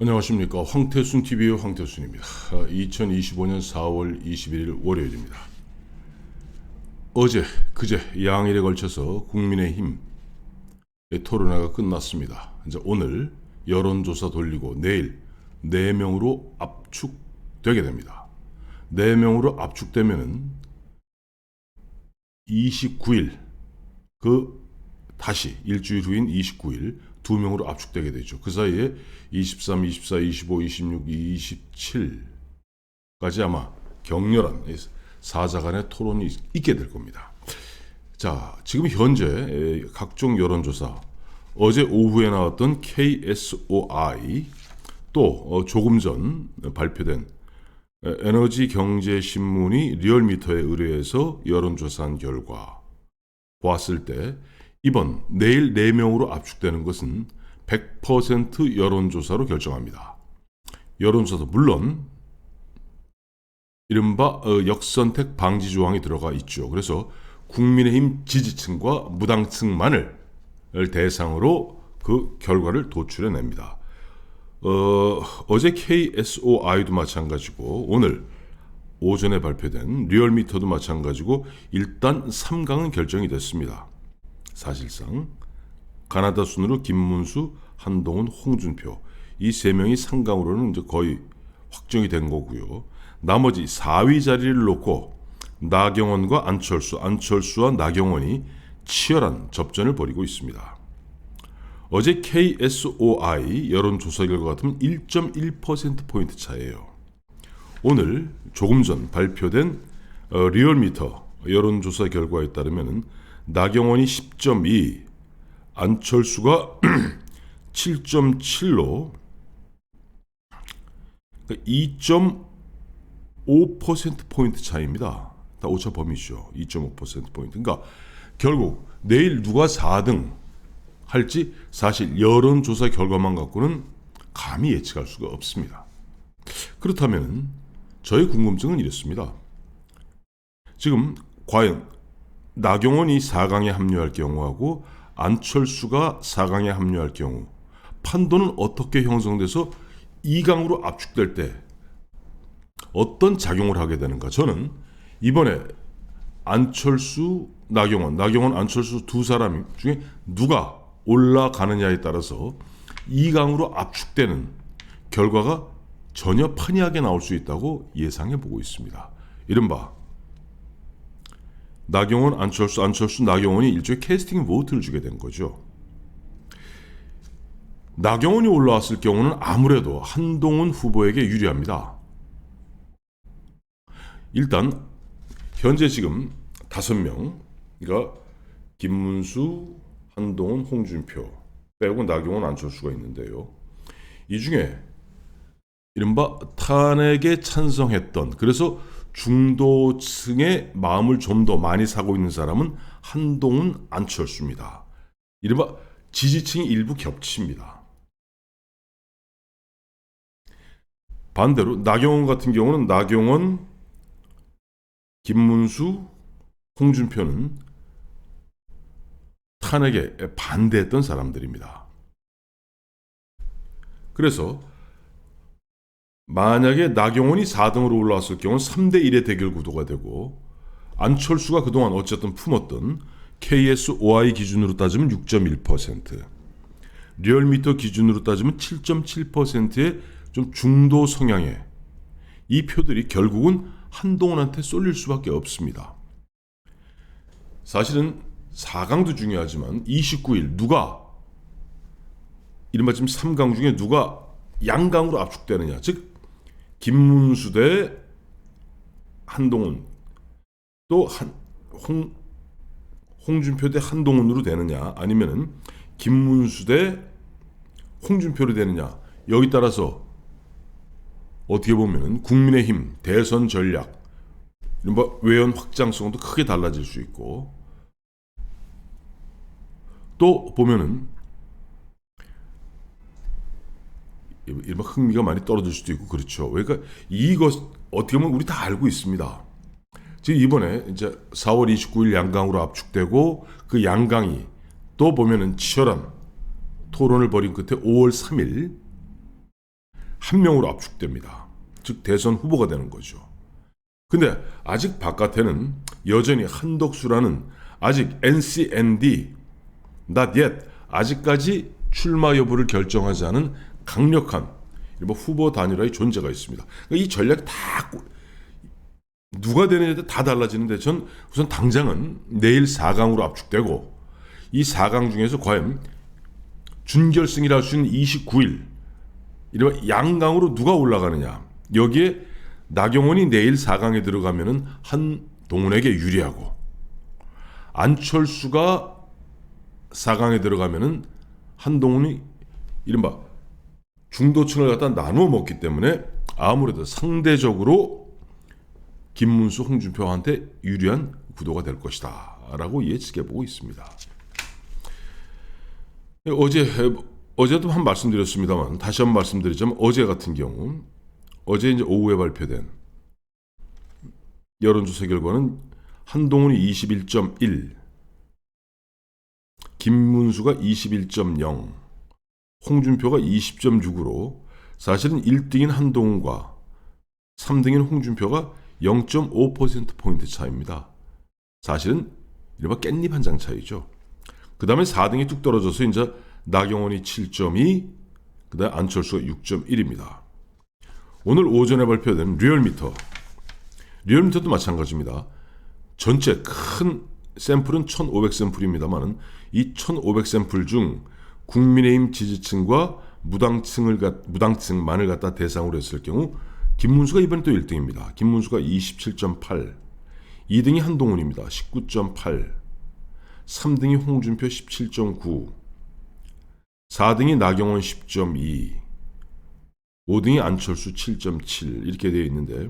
안녕하십니까. 황태순 TV의 황태순입니다. 2025년 4월 21일 월요일입니다. 어제, 그제 양일에 걸쳐서 국민의힘 토론회가 끝났습니다. 이제 오늘 여론조사 돌리고 내일 4명으로 압축되게 됩니다. 4명으로 압축되면은 29일, 다시 일주일 후인 29일 2명으로 압축되게 되죠. 그 사이에 23, 24, 25, 26, 27까지 아마 격렬한 사자 간의 토론이 있게 될 겁니다. 자, 지금 현재 각종 여론조사, 어제 오후에 나왔던 KSOI, 또 조금 전 발표된 에너지경제신문이 리얼미터에 의뢰해서 여론조사한 결과 보았을 때 이번 내일 4명으로 압축되는 것은 100% 여론조사로 결정합니다. 여론조사도 물론 이른바 역선택 방지 조항이 들어가 있죠. 그래서 국민의힘 지지층과 무당층만을 대상으로 그 결과를 도출해냅니다. 어제 KSOI도 마찬가지고 오늘 오전에 발표된 리얼미터도 마찬가지고 일단 3강은 결정이 됐습니다. 사실상 가나다 순으로 김문수, 한동훈, 홍준표 이 3명이 3강으로는 이제 거의 확정이 된 거고요. 나머지 4위 자리를 놓고 나경원과 안철수와 나경원이 치열한 접전을 벌이고 있습니다. 어제 KSOI 여론조사 결과 같으면 1.1%포인트 차이예요. 오늘 조금 전 발표된 리얼미터 여론조사 결과에 따르면 나경원이 10.2, 안철수가 7.7로 2.5%포인트 차이입니다. 다 오차 범위죠. 2.5%포인트. 그러니까 결국 내일 누가 4등 할지 사실 여론조사 결과만 갖고는 감히 예측할 수가 없습니다. 그렇다면 저의 궁금증은 이렇습니다. 지금 과연 나경원이 4강에 합류할 경우하고 안철수가 4강에 합류할 경우 판도는 어떻게 형성돼서 2강으로 압축될 때 어떤 작용을 하게 되는가? 저는 이번에 안철수, 나경원, 안철수 두 사람 중에 누가 올라가느냐에 따라서 2강으로 압축되는 결과가 전혀 판이하게 나올 수 있다고 예상해 보고 있습니다. 이른바 나경원, 안철수, 나경원이 일종의 캐스팅 보트를 주게 된 거죠. 나경원이 올라왔을 경우는 아무래도 한동훈 후보에게 유리합니다. 일단 현재 지금 5명, 그러니까 김문수, 한동훈, 홍준표 빼고 나경원, 안철수가 있는데요. 이 중에 이른바 탄핵에 찬성했던, 그래서 중도층의 마음을 좀 더 많이 사고 있는 사람은 한동훈, 안철수입니다. 이른바 지지층이 일부 겹칩니다. 반대로 나경원 같은 경우는 나경원, 김문수, 홍준표는 탄핵에 반대했던 사람들입니다. 그래서 만약에 나경원이 4등으로 올라왔을 경우는 3대1의 대결 구도가 되고 안철수가 그동안 어쨌든 품었던 KSOI 기준으로 따지면 6.1%, 리얼미터 기준으로 따지면 7.7%의 좀 중도 성향의 이 표들이 결국은 한동훈한테 쏠릴 수밖에 없습니다. 사실은 4강도 중요하지만 29일 누가 이른바 지금 3강 중에 누가 양강으로 압축되느냐, 즉 김문수 대 한동훈, 또 홍준표 대 한동훈으로 되느냐, 아니면은 김문수 대 홍준표로 되느냐, 여기 따라서 어떻게 보면은 국민의힘 대선 전략, 이른바 외연 확장성도 크게 달라질 수 있고, 또 보면은 이른바 흥미가 많이 떨어질 수도 있고 그렇죠. 그러니까 이것 어떻게 보면 우리 다 알고 있습니다. 지금 이번에 이제 4월 29일 양강으로 압축되고 그 양강이 또 보면은 치열한 토론을 벌인 끝에 5월 3일 한 명으로 압축됩니다. 즉 대선 후보가 되는 거죠. 근데 아직 바깥에는 여전히 한덕수라는 아직 NCND, not yet, 아직까지 출마 여부를 결정하지 않은 강력한 후보 단일화의 존재가 있습니다. 그러니까 이 전략이 다 누가 되느냐에 다 달라지는데 전 우선 당장은 내일 4강으로 압축되고 이 4강 중에서 과연 준결승이라 할 수 있는 29일 이른바 양강으로 누가 올라가느냐, 여기에 나경원이 내일 4강에 들어가면은 한동훈에게 유리하고 안철수가 4강에 들어가면은 한동훈이 이른바 중도층을 갖다 나누어 먹기 때문에 아무래도 상대적으로 김문수, 홍준표한테 유리한 구도가 될 것이다 라고 예측해 보고 있습니다. 어제도 한 말씀드렸습니다만 다시 한번 말씀드리자면 어제 같은 경우 어제 이제 오후에 발표된 여론조사 결과는 한동훈이 21.1, 김문수가 21.0, 홍준표가 20.6으로 사실은 1등인 한동훈과 3등인 홍준표가 0.5%포인트 차이입니다. 사실은 이른바 깻잎 한 장 차이죠. 그 다음에 4등이 뚝 떨어져서 이제 나경원이 7.2, 그 다음에 안철수가 6.1입니다. 오늘 오전에 발표된 리얼미터도 마찬가지입니다. 전체 큰 샘플은 1500샘플입니다만 이 1500샘플 중 국민의힘 지지층과 무당층만을 갖다 대상으로 했을 경우 김문수가 이번에 또 1등입니다. 김문수가 27.8, 2등이 한동훈입니다. 19.8, 3등이 홍준표 17.9, 4등이 나경원 10.2, 5등이 안철수 7.7 이렇게 되어 있는데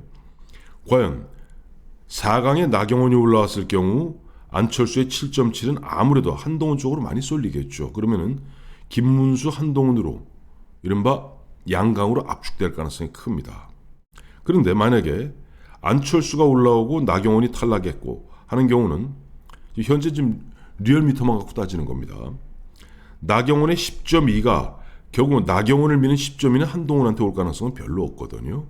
과연 4강에 나경원이 올라왔을 경우 안철수의 7.7은 아무래도 한동훈 쪽으로 많이 쏠리겠죠. 그러면은 김문수, 한동훈으로 이른바 양강으로 압축될 가능성이 큽니다. 그런데 만약에 안철수가 올라오고 나경원이 탈락했고 하는 경우는 현재 지금 리얼미터만 갖고 따지는 겁니다. 나경원의 10.2가 결국은 나경원을 미는 10.2는 한동훈한테 올 가능성은 별로 없거든요.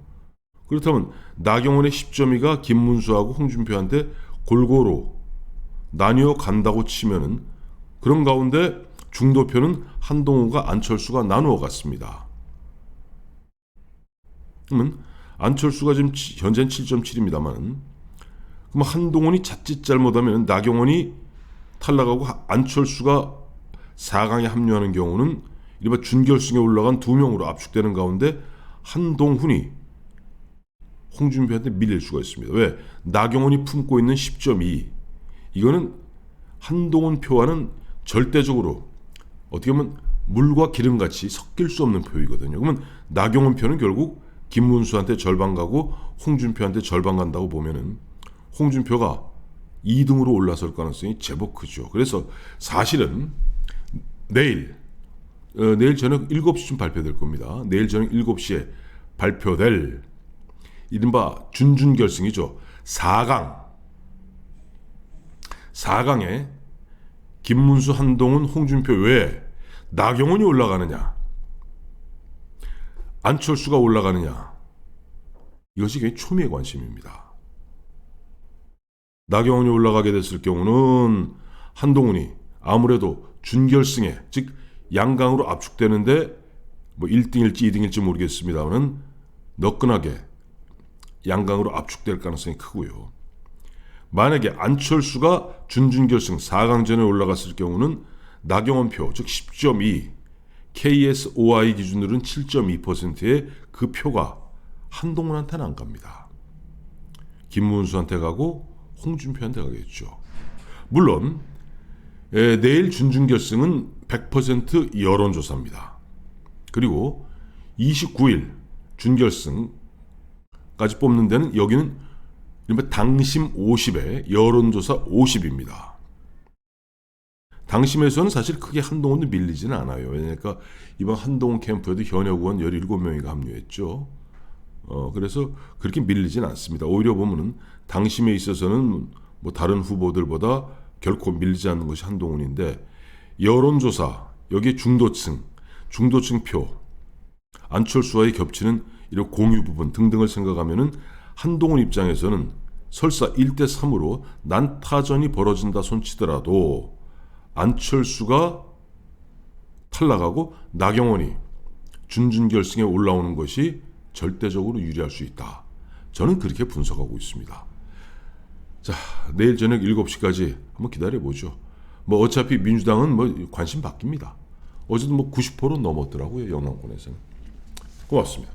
그렇다면 나경원의 10.2가 김문수하고 홍준표한테 골고루 나뉘어 간다고 치면은 그런 가운데 중도표는 한동훈과 안철수가 나누어 갔습니다. 그러면 안철수가 지금 현재는 7.7입니다만 그럼 한동훈이 자칫 잘못하면 나경원이 탈락하고 안철수가 4강에 합류하는 경우는 이른바 준결승에 올라간 2명으로 압축되는 가운데 한동훈이 홍준표한테 밀릴 수가 있습니다. 왜? 나경원이 품고 있는 10.2 이거는 한동훈 표와는 절대적으로 어떻게 보면 물과 기름같이 섞일 수 없는 표이거든요. 그러면 나경원 표는 결국 김문수한테 절반 가고 홍준표한테 절반 간다고 보면은 홍준표가 2등으로 올라설 가능성이 제법 크죠. 그래서 사실은 내일 저녁 7시쯤 발표될 겁니다. 내일 저녁 7시에 발표될 이른바 준결승이죠. 4강에 김문수, 한동훈, 홍준표 외에 나경원이 올라가느냐 안철수가 올라가느냐 이것이 굉장히 초미의 관심입니다. 나경원이 올라가게 됐을 경우는 한동훈이 아무래도 준결승에 즉 양강으로 압축되는데 뭐 1등일지 2등일지 모르겠습니다만 너끈하게 양강으로 압축될 가능성이 크고요. 만약에 안철수가 준결승 4강전에 올라갔을 경우는 나경원 표, 즉 10.2, KSOI 기준으로는 7.2%의 그 표가 한동훈한테는 안 갑니다. 김문수한테 가고 홍준표한테 가겠죠. 물론 내일 준결승은 100% 여론조사입니다. 그리고 29일 준결승까지 뽑는 데는 여기는 당심 50에 여론조사 50입니다. 당심에서는 사실 크게 한동훈도 밀리지는 않아요. 왜냐니까 이번 한동훈 캠프에도 현역 의원 17명이 합류했죠. 그래서 그렇게 밀리지는 않습니다. 오히려 보면은 당심에 있어서는 뭐 다른 후보들보다 결코 밀리지 않는 것이 한동훈인데 여론조사 여기에 중도층 표 안철수와의 겹치는 이런 공유 부분 등등을 생각하면은 한동훈 입장에서는 설사 1대3으로 난타전이 벌어진다 손치더라도 안철수가 탈락하고 나경원이 준준결승에 올라오는 것이 절대적으로 유리할 수 있다. 저는 그렇게 분석하고 있습니다. 자, 내일 저녁 7시까지 한번 기다려보죠. 뭐 어차피 민주당은 뭐 관심 바뀝니다. 어제도 뭐 90% 넘었더라고요, 영남권에서는. 고맙습니다.